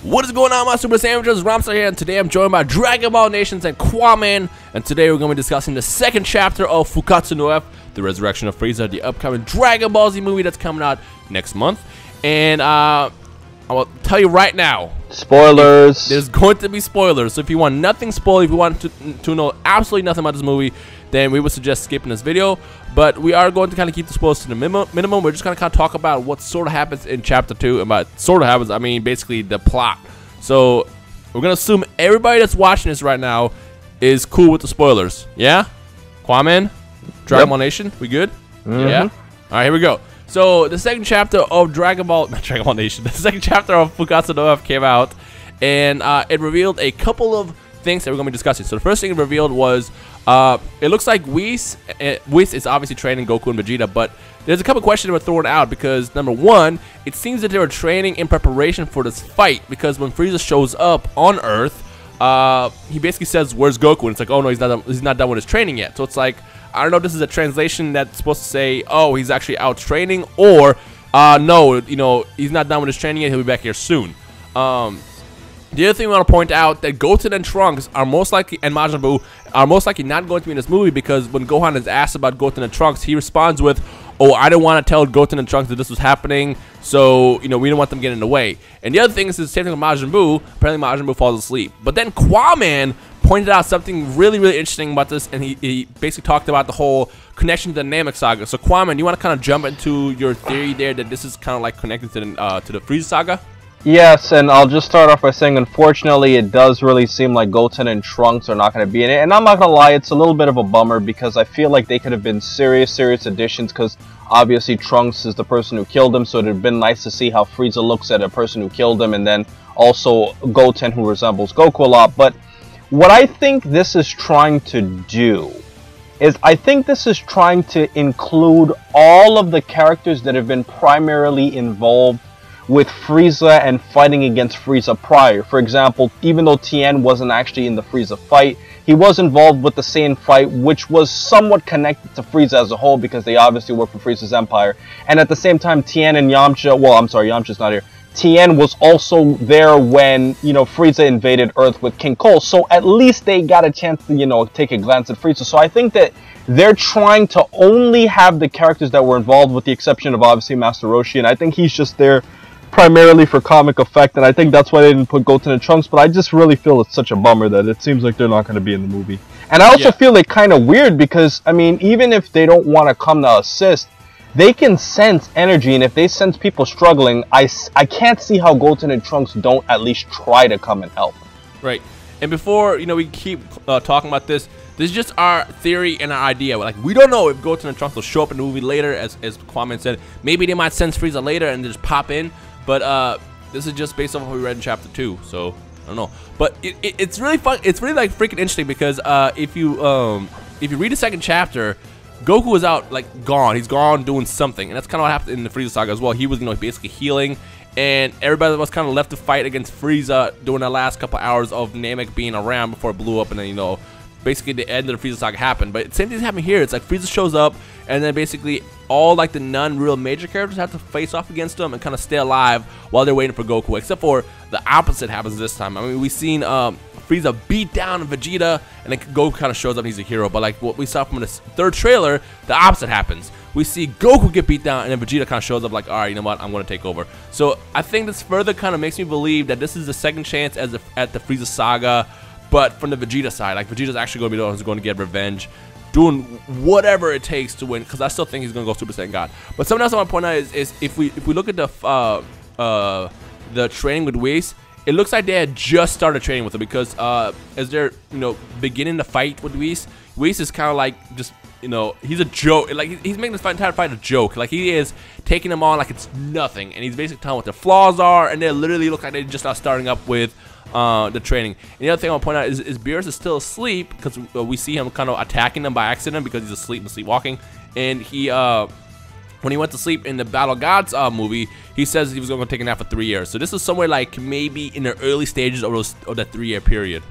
What is going on, my super sandwiches? Rhymestyle here, and today I'm joined by Dragon Ball Nations and Qaaman, and today we're going to be discussing the second chapter of Fukkatsu No F, the Resurrection of Frieza, the upcoming Dragon Ball Z movie that's coming out next month. And I will tell you right now, spoilers. There's going to be spoilers, so if you want nothing spoiled, if you want to know absolutely nothing about this movie, then we would suggest skipping this video. But we are going to kind of keep the spoilers to the minimum. We're just going to kind of talk about what sort of happens in Chapter 2. And by sort of happens, I mean basically the plot. So we're going to assume everybody that's watching this right now is cool with the spoilers. Yeah? Qaaman? Dragon Ball Nation? We good? Yeah? All right, here we go. So the second chapter of Dragon Ball Nation, the second chapter of Fukkatsu No F came out. And it revealed a couple of things that we're going to be discussing. So the first thing it revealed was it looks like Whis is obviously training Goku and Vegeta, but there's a couple questions that were thrown out because, number one, it seems that they were training in preparation for this fight, because when Frieza shows up on Earth, he basically says, "Where's Goku?" And it's like, oh no, he's not done with his training yet. So it's like, I don't know if this is a translation that's supposed to say, oh, he's actually out training, or no, you know, he's not done with his training yet, he'll be back here soon. The other thing we want to point out that Goten and Trunks are most likely, and Majin Buu are most likely not going to be in this movie, because when Gohan is asked about Goten and Trunks, he responds with, "Oh, I didn't want to tell Goten and Trunks that this was happening, so you know we don't want them getting in the way." And the other thing is the same thing with Majin Buu. Apparently, Majin Buu falls asleep. But then Qaaman pointed out something really, really interesting about this, and he basically talked about the whole connection to the Namek Saga. So Qaaman, you want to kind of jump into your theory there that this is kind of like connected to the Frieza Saga? Yes, and I'll just start off by saying, unfortunately, it does really seem like Goten and Trunks are not going to be in it. And I'm not going to lie, it's a little bit of a bummer, because I feel like they could have been serious additions, because obviously Trunks is the person who killed him, so it would have been nice to see how Frieza looks at a person who killed him, and then also Goten, who resembles Goku a lot. But what I think this is trying to do is, I think this is trying to include all of the characters that have been primarily involved with Frieza and fighting against Frieza prior. For example, even though Tien wasn't actually in the Frieza fight, he was involved with the Saiyan fight, which was somewhat connected to Frieza as a whole, because they obviously work for Frieza's empire. And at the same time, Tien and Yamcha, well, I'm sorry, Yamcha's not here. Tien was also there when, you know, Frieza invaded Earth with King Cole, so at least they got a chance to, you know, take a glance at Frieza. So I think that they're trying to only have the characters that were involved, with the exception of obviously Master Roshi, and I think he's just there primarily for comic effect, and I think that's why they didn't put Goten and Trunks. But I just really feel it's such a bummer that it seems like they're not going to be in the movie. And I also feel it kind of weird, because I mean, even if they don't want to come to assist, they can sense energy, and if they sense people struggling, I can't see how Goten and Trunks don't at least try to come and help. Right. And before, you know, we keep talking about this is just our theory and our idea. Like, we don't know if Goten and Trunks will show up in the movie later, as Qaaman said. Maybe they might sense Frieza later and just pop in. But this is just based on what we read in Chapter 2, so I don't know. But it's really fun. It's really like freaking interesting, because if you read the second chapter, Goku was out, like, gone. He's gone doing something, and that's kind of what happened in the Frieza Saga as well. He was, you know, basically healing, and everybody was kind of left to fight against Frieza during the last couple hours of Namek being around before it blew up, and then, you know, basically the end of the Frieza Saga happened. But same thing's happening here. It's like Frieza shows up, and then basically all like the non-real major characters have to face off against him and kind of stay alive while they're waiting for Goku. Except for the opposite happens this time. I mean, we've seen Frieza beat down Vegeta, and then Goku kind of shows up and he's a hero. But like what we saw from the third trailer, the opposite happens. We see Goku get beat down, and then Vegeta kind of shows up like, all right, you know what, I'm going to take over. So I think this further kind of makes me believe that this is the second chance at the Frieza Saga, but from the Vegeta side. Like, Vegeta's actually going to be the one who's going to get revenge, doing whatever it takes to win, because I still think he's going to go Super Saiyan God. But something else I want to point out is if we look at the training with Whis, it looks like they had just started training with him, because as they're, you know, beginning the fight with Whis is kind of like just, you know, he's a joke. Like, he's making this entire fight a joke. Like, he is taking them on like it's nothing, and he's basically telling what their flaws are, and they literally look like they just are starting up with the training. And the other thing I want to point out is Beerus is still asleep, because we see him kind of attacking them by accident because he's asleep and sleepwalking. And he, when he went to sleep in the Battle Gods movie, he says he was going to take a nap for 3 years. So this is somewhere like maybe in the early stages of that 3-year period.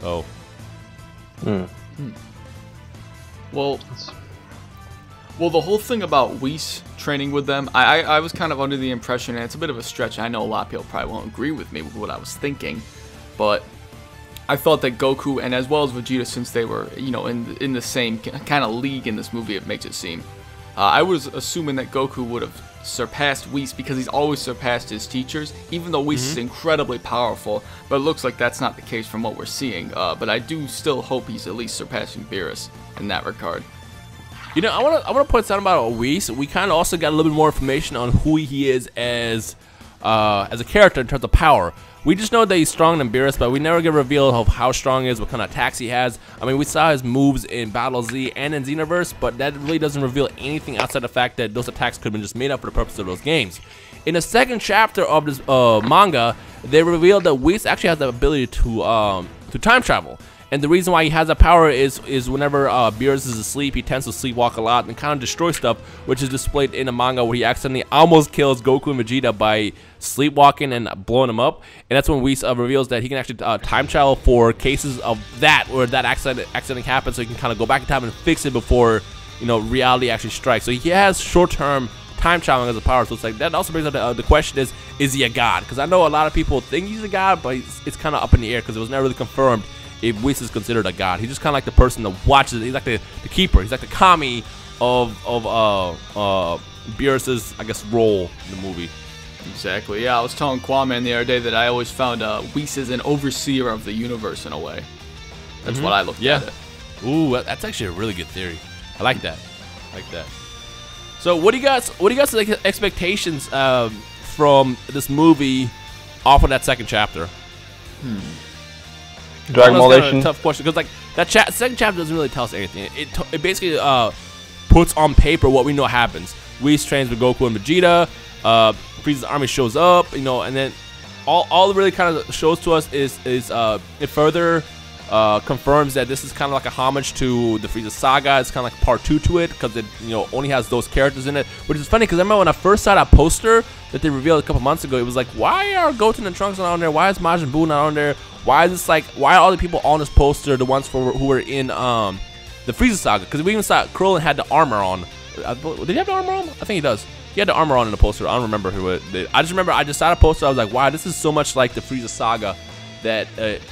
Oh. Well, Well, the whole thing about Whis training with them, I was kind of under the impression, and it's a bit of a stretch. I know a lot of people probably won't agree with me with what I was thinking, but I thought that Goku and as well as Vegeta, since they were, you know, in the same kind of league in this movie, it makes it seem. I was assuming that Goku would have surpassed Whis because he's always surpassed his teachers, even though Whis is incredibly powerful. But it looks like that's not the case from what we're seeing. But I do still hope he's at least surpassing Beerus in that regard. You know, I wanna point something about Whis. We kind of also got a little bit more information on who he is as a character in terms of power. We just know that he's stronger than Beerus, but we never get revealed of how strong he is, what kind of attacks he has. I mean, we saw his moves in Battle Z and in Xenoverse, but that really doesn't reveal anything outside the fact that those attacks could have been just made up for the purpose of those games. In the second chapter of this manga, they revealed that Whis actually has the ability to time travel. And the reason why he has that power is whenever Beerus is asleep, he tends to sleepwalk a lot and kind of destroy stuff, which is displayed in the manga where he accidentally almost kills Goku and Vegeta by sleepwalking and blowing them up. And that's when Whis reveals that he can actually time travel for cases of that, where that accident happens, so he can kind of go back in time and fix it before, you know, reality actually strikes. So he has short-term time traveling as a power. So it's like, that also brings up the question is he a god? Because I know a lot of people think he's a god, but it's kind of up in the air because it was never really confirmed if Whis is considered a god. He's just kind of like the person that watches it. He's like the keeper. He's like the kami of Beerus's, I guess, role in the movie. Exactly. Yeah, I was telling Qaaman the other day that I always found Whis as an overseer of the universe in a way. That's what I looked at it. Ooh, that's actually a really good theory. I like that. So, what do you guys like expectations from this movie off of that second chapter? Dragon Ball Kind of a tough question because like that second chapter doesn't really tell us anything. It basically puts on paper what we know happens. Whis trains with Goku and Vegeta. Frieza's army shows up, you know, and then all it really kind of shows to us is it further confirms that this is kind of like a homage to the Frieza saga. It's kind of like part 2 to it because it, you know, only has those characters in it, which is funny because I remember when I first saw that poster that they revealed a couple months ago, it was like, why are Goten and Trunks not on there? Why is Majin Buu not on there? Why is this like, why are all the people on this poster the ones who were in the Frieza saga? Because we even saw Krillin had the armor on. Did he have the armor on? I think he does. He had the armor on in the poster. I don't remember who it did. I just remember I just saw the poster. I was like, wow, this is so much like the Frieza saga that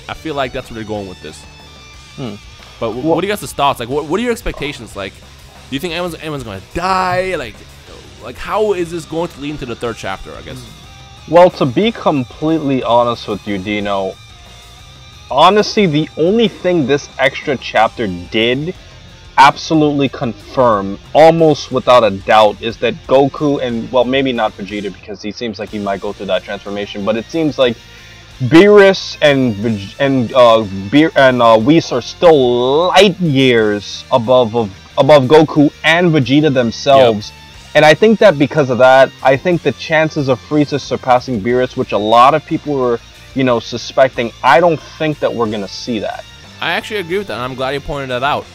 I feel like that's where they're going with this. But what do you guys' thoughts? Like, what are your expectations? Like, do you think anyone's going to die? Like, how is this going to lead into the third chapter, I guess? Well, to be completely honest with you, Dino, honestly, the only thing this extra chapter did absolutely confirm, almost without a doubt, is that Goku and, well, maybe not Vegeta because he seems like he might go through that transformation, but it seems like Beerus and Whis are still light years above Goku and Vegeta themselves. Yep. And I think that because of that, I think the chances of Frieza surpassing Beerus, which a lot of people were, you know, suspecting, I don't think that we're gonna see that. I actually agree with that, and I'm glad you pointed that out.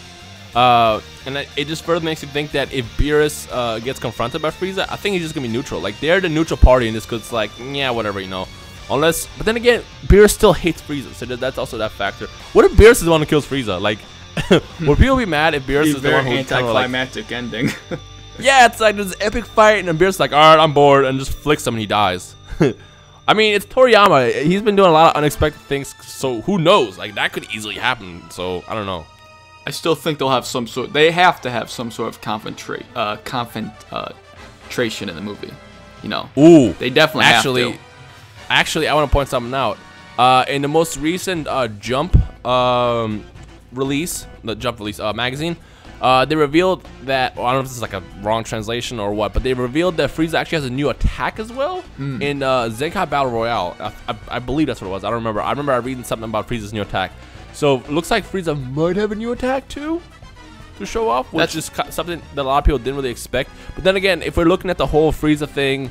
And it just further makes me think that if Beerus gets confronted by Frieza, I think he's just gonna be neutral. Like, they're the neutral party in this, because it's like, yeah, whatever, you know. Unless, but then again, Beerus still hates Frieza, so that's also that factor. What if Beerus is the one who kills Frieza? Like, would people be mad if Beerus is the one who anticlimactic ending? Yeah, it's like this epic fight, and then Beerus is like, all right, I'm bored, and just flicks him and he dies. I mean, it's Toriyama. He's been doing a lot of unexpected things, so who knows? Like, that could easily happen. So I don't know. I still think they'll have some sort. They have to have some sort of confrontation in the movie. You know. Ooh. They definitely have to. Actually, I want to point something out. In the most recent Jump release, magazine, they revealed that, well, I don't know if this is like a wrong translation or what, but they revealed that Frieza actually has a new attack as well in Zenkai Battle Royale. I believe that's what it was. I don't remember. I remember reading something about Frieza's new attack. So it looks like Frieza might have a new attack too to show off, which is something that a lot of people didn't really expect. But then again, if we're looking at the whole Frieza thing,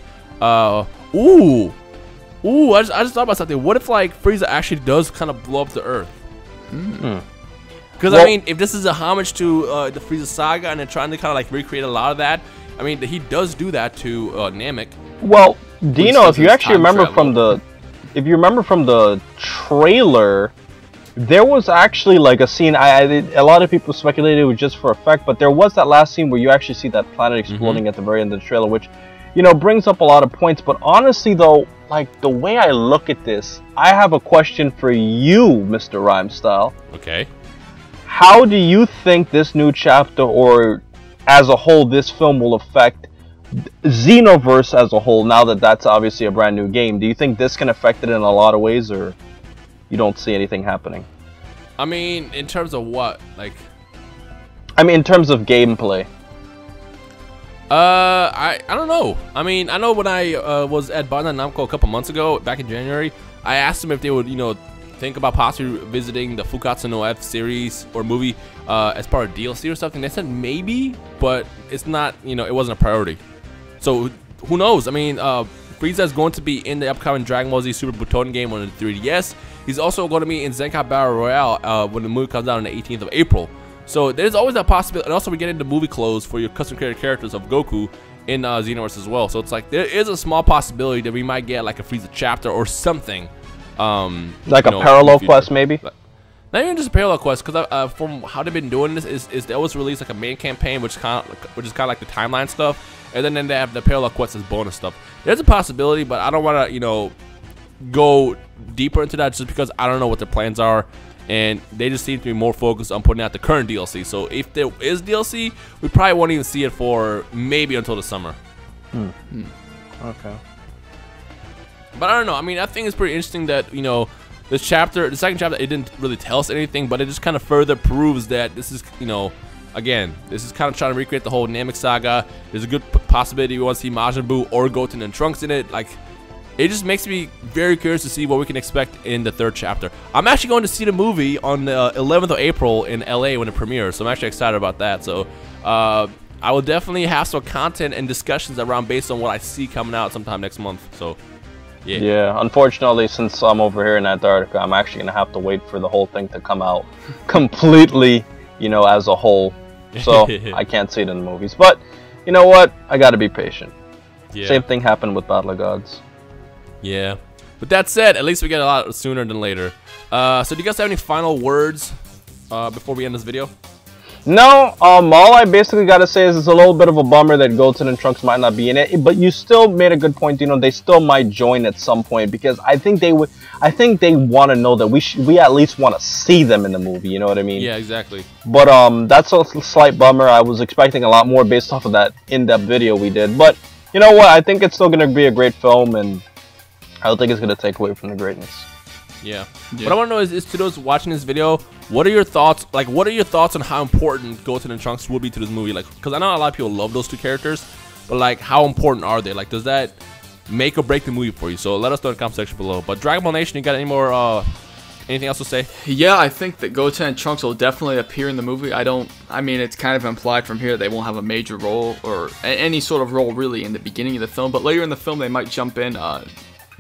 Ooh, I just thought about something. What if, like, Frieza actually does kind of blow up the Earth? Because, I mean, if this is a homage to the Frieza saga and they're trying to kind of, like, recreate a lot of that, I mean, he does do that to Namek. Well, Dino, if you actually remember from the trailer, There was actually like a scene. A lot of people speculated it was just for effect, but there was that last scene where you actually see that planet exploding at the very end of the trailer, which, you know, brings up a lot of points. But honestly, though, like the way I look at this, I have a question for you, Mr. Rhymestyle. Okay. How do you think this new chapter, or as a whole, this film will affect Xenoverse as a whole? Now that that's obviously a brand new game, do you think this can affect it in a lot of ways, or you don't see anything happening? I mean, in terms of what? Like, I mean, in terms of gameplay. I don't know. I mean, I know when I was at Bandai Namco a couple months ago, back in January, I asked them if they would, you know, think about possibly visiting the Fukkatsu No F series or movie as part of DLC or something. They said maybe, but it's not, you know, it wasn't a priority. So who knows? I mean, Frieza is going to be in the upcoming Dragon Ball Z Super Butoden game on the 3DS. He's also going to be in Zenkai Battle Royale when the movie comes out on the 18th of April. So there's always that possibility. And also we get into movie clothes for your custom created characters of Goku in Xenoverse as well. So it's like there is a small possibility that we might get like a Frieza chapter or something. Like a parallel quest, maybe? Not even just a parallel quest, because from how they've been doing this is they always release like a main campaign, which is kind of like the timeline stuff, and then they have the parallel quests as bonus stuff. There's a possibility, but I don't want to, you know, go deeper into that just because I don't know what their plans are, and they just seem to be more focused on putting out the current DLC. So if there is DLC, we probably won't even see it for maybe until the summer. Okay. But I don't know. I mean, I think it's pretty interesting that, you know, this chapter, the second chapter, it didn't really tell us anything, but it just kind of further proves that this is, you know, again, this is kind of trying to recreate the whole Namek saga. There's a good possibility we want to see Majin Buu or Goten and Trunks in it. Like, it just makes me very curious to see what we can expect in the third chapter. I'm actually going to see the movie on the 11th of April in LA when it premieres, so I'm actually excited about that. So, I will definitely have some content and discussions around based on what I see coming out sometime next month. So, yeah, unfortunately, since I'm over here in Antarctica, I'm actually going to have to wait for the whole thing to come out completely, you know, as a whole. So, I can't see it in the movies. But, you know what? I got to be patient. Yeah. Same thing happened with Battle of Gods. Yeah. With that said, at least we get a lot sooner than later. So, do you guys have any final words before we end this video? No, all I basically gotta say is it's a little bit of a bummer that Goten and Trunks might not be in it, but you still made a good point. You know, they still might join at some point because I think they would. I think they want to know that we at least want to see them in the movie. You know what I mean? Yeah, exactly. But that's a slight bummer. I was expecting a lot more based off of that in-depth video we did. But you know what? I think it's still gonna be a great film, and I don't think it's gonna take away from the greatness. Yeah. What I want to know is to those watching this video, what are your thoughts? Like, what are your thoughts on how important Goten and Trunks will be to this movie? Like, because I know a lot of people love those two characters, but like, how important are they? Like, does that make or break the movie for you? So let us know in the comment section below. But Dragon Ball Nation, you got any more? Anything else to say? Yeah, I think that Goten and Trunks will definitely appear in the movie. I mean, it's kind of implied from here they won't have a major role or any sort of role really in the beginning of the film, but later in the film they might jump in.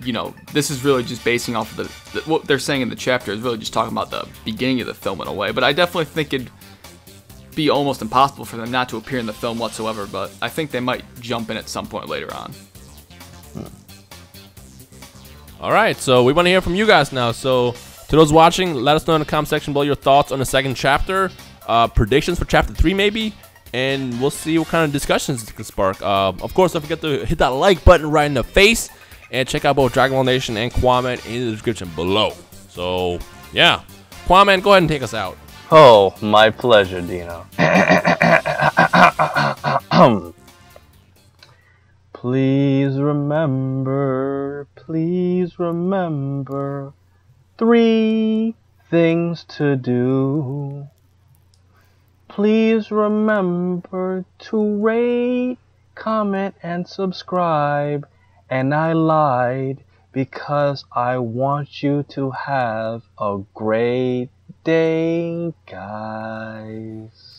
You know, this is really just basing off of what they're saying in the chapter is really just talking about the beginning of the film in a way. But I definitely think it'd be almost impossible for them not to appear in the film whatsoever. But I think they might jump in at some point later on. All right, so we want to hear from you guys now. So to those watching, let us know in the comment section below your thoughts on the second chapter, predictions for chapter 3 maybe, and we'll see what kind of discussions it can spark. Of course, don't forget to hit that like button right in the face. And check out both Dragon Ball Nation and Qaaman in the description below. So, yeah. Qaaman, go ahead and take us out. Oh, my pleasure, Dino. Please remember 3 things to do. Please remember to rate, comment, and subscribe. And I lied because I want you to have a great day, guys.